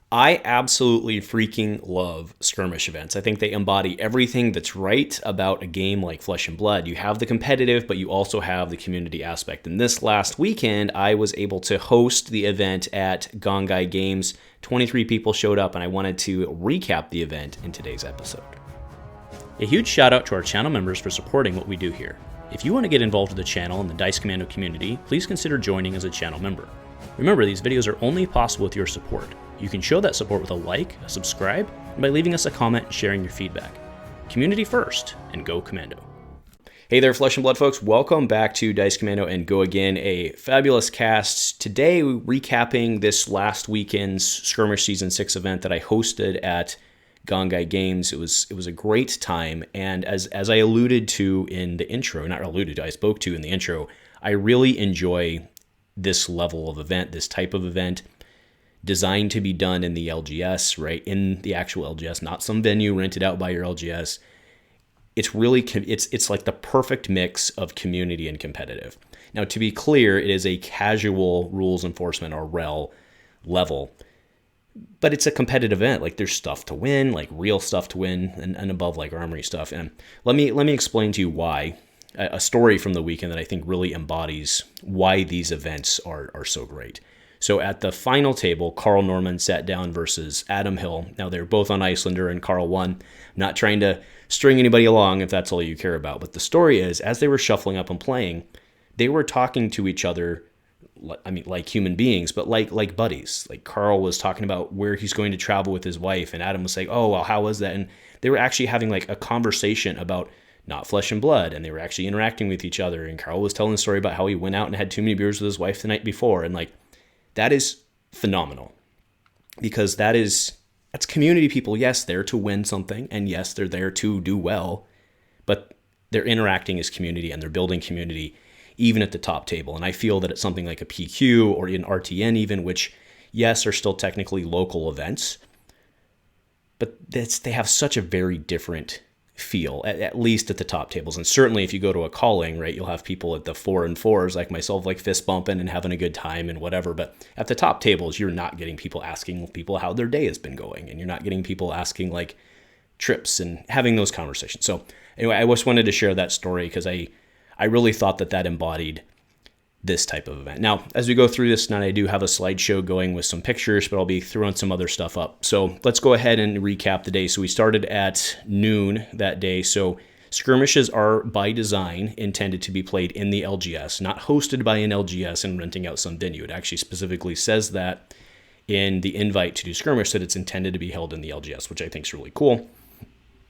I absolutely freaking love skirmish events. I think they embody everything that's right about a game like Flesh and Blood. You have the competitive, but you also have the community aspect. And this last weekend, I was able to host the event at Gongaii Games. 23 people showed up, and I wanted to recap the event in today's episode. A huge shout out to our channel members for supporting what we do here. If you want to get involved with the channel and the Dice Commando community, please consider joining as a channel member. Remember, these videos are only possible with your support. You can show that support with a like, a subscribe, and by leaving us a comment and sharing your feedback. Community first, and go Commando. Hey there, Flesh and Blood folks. Welcome back to Dice Commando and Go Again, a fabulous cast. Today, recapping this last weekend's Skirmish Season 6 event that I hosted at Gongaii Games. It was a great time, and as I alluded to in the intro, I spoke to in the intro, I really enjoy this level of event, this type of event, designed to be done in the LGS, right? In the actual LGS, not some venue rented out by your LGS. It's really, it's like the perfect mix of community and competitive. Now, to be clear, it is a casual rules enforcement or REL level, but it's a competitive event. Like there's stuff to win, like real stuff to win, and above like armory stuff. And let me explain to you why. A story from the weekend that I think really embodies why these events are so great. So at the final table, Carl Norman sat down versus Adam Hill. Now they're both on Icelander and Carl won. I'm not trying to string anybody along if that's all you care about. But the story is, as they were shuffling up and playing, they were talking to each other, I mean, like human beings, but like buddies. Like Carl was talking about where he's going to travel with his wife, and Adam was like, oh, well, how was that? And they were actually having like a conversation about not Flesh and Blood, and they were actually interacting with each other. And Carl was telling the story about how he went out and had too many beers with his wife the night before. And like, that is phenomenal, because that's community people. Yes, they're to win something, and yes, they're there to do well, but they're interacting as community and they're building community even at the top table. And I feel that it's something like a PQ or in RTN even, which yes, are still technically local events, but they have such a very different feel, at least at the top tables. And certainly if you go to a calling, right, you'll have people at the 4 and 4s like myself, like fist bumping and having a good time and whatever. But at the top tables, you're not getting people asking people how their day has been going, and you're not getting people asking like trips and having those conversations. So anyway, I just wanted to share that story because I really thought that embodied this type of event. Now, as we go through this tonight, I do have a slideshow going with some pictures, but I'll be throwing some other stuff up. So let's go ahead and recap the day. So we started at noon that day. So skirmishes are by design intended to be played in the LGS, not hosted by an LGS and renting out some venue. It actually specifically says that in the invite to do skirmish that it's intended to be held in the LGS, which I think is really cool.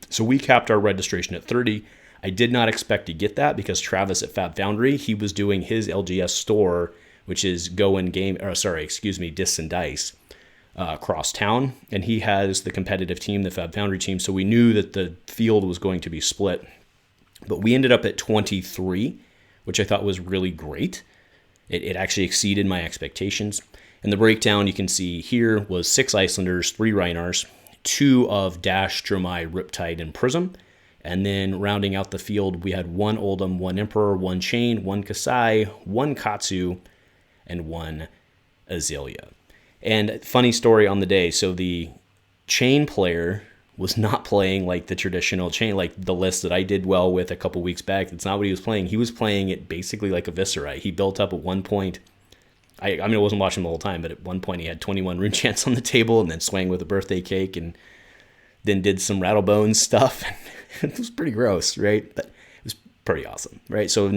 So we capped our registration at 30. I did not expect to get that because Travis at Fab Foundry, he was doing his LGS store, which is Disc and Dice, across town. And he has the competitive team, the Fab Foundry team. So we knew that the field was going to be split. But we ended up at 23, which I thought was really great. It actually exceeded my expectations. And the breakdown you can see here was 6 Icelanders, 3 Rhinars, 2 of Dash, Dromai, Riptide, and Prism. And then rounding out the field, we had 1 Oldhim, 1 Emperor, 1 Chane, 1 Kassai, 1 Katsu, and 1 Azalea. And funny story on the day, so the Chane player was not playing like the traditional Chane, like the list that I did well with a couple weeks back. That's not what he was playing. He was playing it basically like a Viscera. He built up at one point, I wasn't watching the whole time, but at one point he had 21 rune chants on the table and then swang with a birthday cake and then did some Rattlebones stuff. It was pretty gross, right? But it was pretty awesome, right? So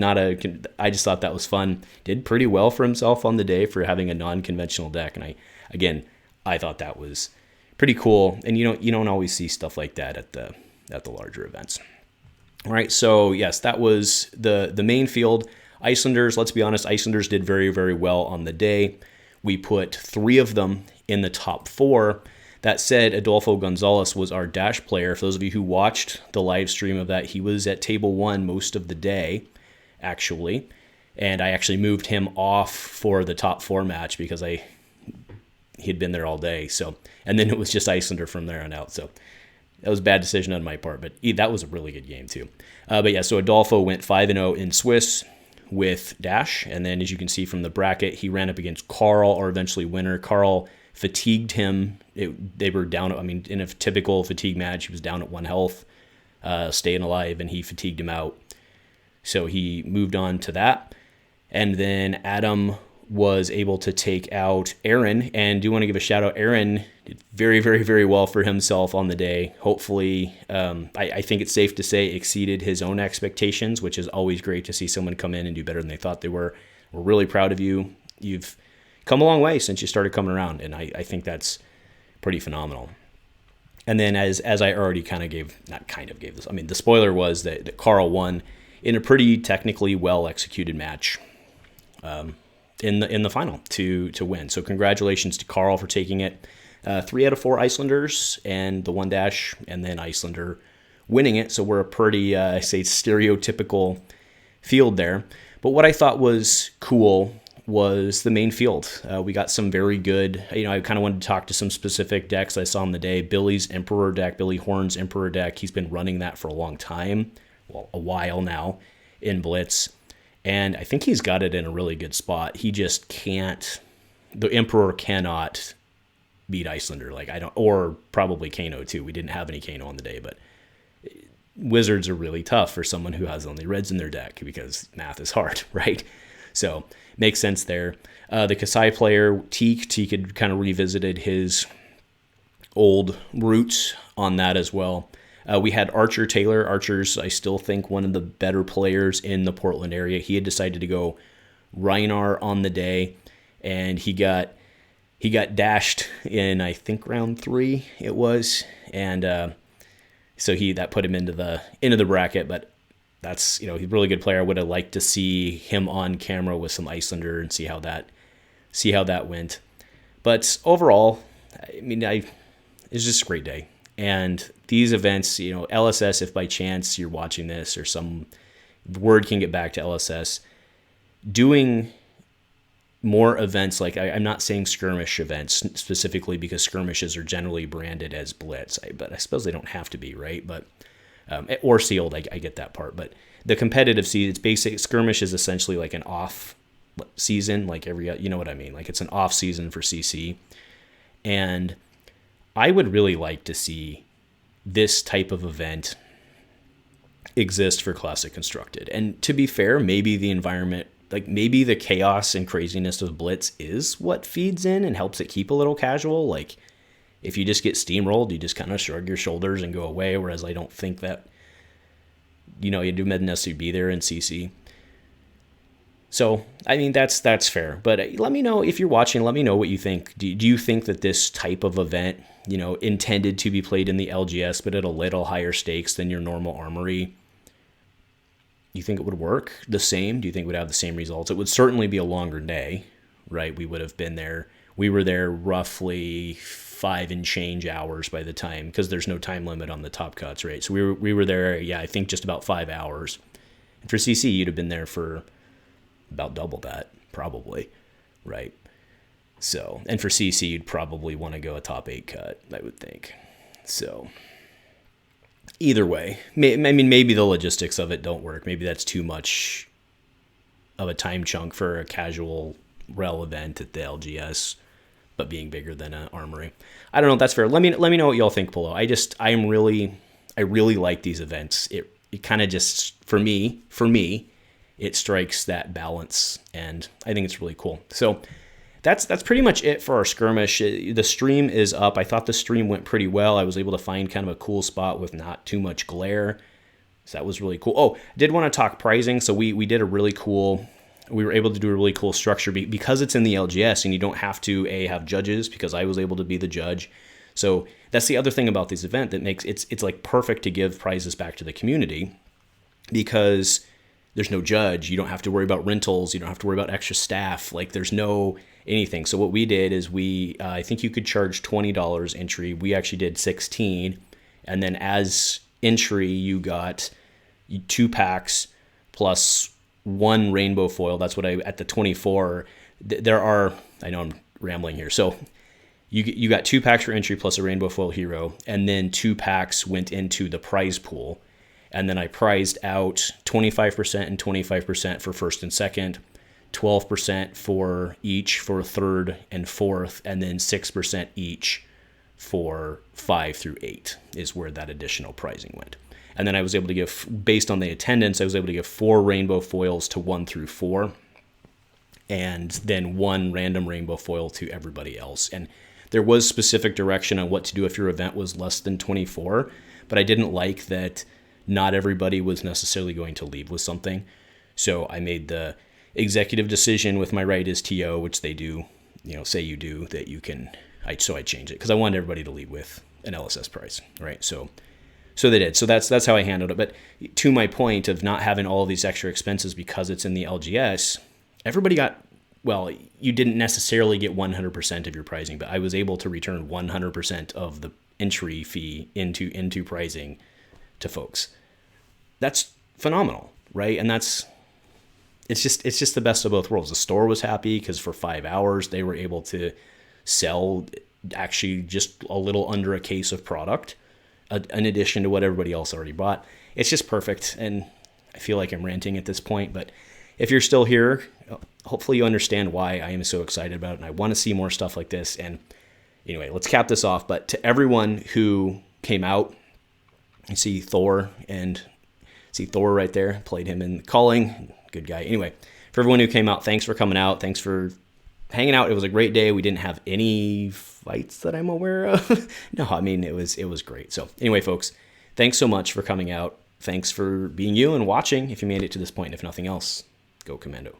I just thought that was fun. Did pretty well for himself on the day for having a non-conventional deck. And I thought that was pretty cool. And you don't always see stuff like that at the larger events. All right, so yes, that was the main field. Icelanders, let's be honest, Icelanders did very, very well on the day. We put 3 of them in the top 4. That said, Adolfo Gonzalez was our Dash player. For those of you who watched the live stream of that, he was at table 1 most of the day, actually. And I actually moved him off for the top 4 match because he had been there all day. So, and then it was just Icelander from there on out. So that was a bad decision on my part, but that was a really good game too. But yeah, so Adolfo went 5-0 in Swiss with Dash. And then as you can see from the bracket, he ran up against Carl, our eventually winner. Carl fatigued him. They were down, in a typical fatigue match, he was down at 1 health, staying alive, and he fatigued him out. So he moved on to that. And then Adam was able to take out Aaron, and do want to give a shout out. Aaron did very, very, very well for himself on the day. Hopefully, I think it's safe to say exceeded his own expectations, which is always great to see someone come in and do better than they thought they were. We're really proud of you. You've come a long way since you started coming around, and I think that's pretty phenomenal. And then as I already the spoiler was that Carl won in a pretty technically well executed match. In the final to win. So congratulations to Carl for taking it. 3 out of 4 Icelanders and the 1-, and then Icelander winning it. So we're a pretty, stereotypical field there. But what I thought was cool was the main field. We got some very good, I kind of wanted to talk to some specific decks I saw on the day. Billy's Emperor deck, Billy Horn's Emperor deck. He's been running that for a long time, a while now in Blitz. And I think he's got it in a really good spot. He just can't. The Emperor cannot beat Icelander. Or probably Kano too. We didn't have any Kano on the day, but Wizards are really tough for someone who has only reds in their deck because math is hard, right? So makes sense there. The Kassai player, Teak had kind of revisited his old roots on that as well. We had Archer Taylor. Archer's, I still think, one of the better players in the Portland area. He had decided to go Rhinar on the day, and he got dashed in, I think, round 3 it was, and so that put him into the bracket. But that's, he's a really good player. I would have liked to see him on camera with some Icelander and see how that went. But overall, it's just a great day. And these events, LSS, if by chance you're watching this or some word can get back to LSS, doing more events, I'm not saying skirmish events specifically because skirmishes are generally branded as Blitz, but I suppose they don't have to be, right? But or sealed, I get that part. But the competitive season, it's basic. Skirmish is essentially like an off season, like you know what I mean? Like it's an off season for CC. And I would really like to see this type of event exist for Classic Constructed. And to be fair, maybe the environment, maybe the chaos and craziness of Blitz is what feeds in and helps it keep a little casual. If you just get steamrolled, you just kind of shrug your shoulders and go away. Whereas I don't think that, you do necessarily be there in CC. So, that's fair. But let me know if you're watching, let me know what you think. Do you think that this type of event, intended to be played in the LGS, but at a little higher stakes than your normal armory, you think it would work the same? Do you think it would have the same results? It would certainly be a longer day, right? We would have been there. We were there roughly 5 and change hours by the time, because there's no time limit on the top cuts, right? So we were there, I think just about 5 hours. And for CC, you'd have been there for about double that, probably, right? So, and for CC, you'd probably want to go a top 8 cut, I would think. So, either way, maybe the logistics of it don't work. Maybe that's too much of a time chunk for a casual rel event at the LGS, but being bigger than an armory. I don't know if that's fair. Let me know what y'all think below. I really like these events. It kind of just, for me, it strikes that balance, and I think it's really cool. So that's pretty much it for our skirmish. The stream is up. I thought the stream went pretty well. I was able to find kind of a cool spot with not too much glare. So that was really cool. Oh, I did want to talk pricing. So we did we were able to do a really cool structure because it's in the LGS and you don't have to have judges, because I was able to be the judge. So that's the other thing about this event that makes it's like perfect to give prizes back to the community, because there's no judge. You don't have to worry about rentals. You don't have to worry about extra staff. There's no anything. So what we did is I think you could charge $20 entry. We actually did $16. And then as entry, you got 2 packs plus 1 rainbow foil. That's what at the 24, there are, I know I'm rambling here. So you got 2 packs for entry plus a rainbow foil hero. And then 2 packs went into the prize pool. And then I prized out 25% and 25% for first and second, 12% for each for third and fourth, and then 6% each for 5 through 8 is where that additional pricing went. And then I was able to give, based on the attendance, I was able to give 4 rainbow foils to 1 through 4, and then 1 random rainbow foil to everybody else. And there was specific direction on what to do if your event was less than 24, but I didn't like that not everybody was necessarily going to leave with something. So I made the executive decision with my right as TO, which they do, say you do, that you can, so I changed it because I wanted everybody to leave with an LSS price, right? So they did. So that's how I handled it. But to my point of not having all of these extra expenses because it's in the LGS, everybody got, well, you didn't necessarily get 100% of your pricing, but I was able to return 100% of the entry fee into pricing to folks. That's phenomenal, right? And it's just the best of both worlds. The store was happy because for 5 hours they were able to sell actually just a little under a case of product, in addition to what everybody else already bought. It's just perfect, and I feel like I'm ranting at this point, but if you're still here, hopefully you understand why I am so excited about it, and I want to see more stuff like this. And anyway, let's cap this off. But to everyone who came out, you see Thor right there, played him in Calling, good guy. Anyway, for everyone who came out, thanks for coming out. Thanks for hanging out. It was a great day. We didn't have any fights that I'm aware of. No, I mean, it was great. So anyway, folks, thanks so much for coming out. Thanks for being you and watching if you made it to this point. If nothing else, go Commando.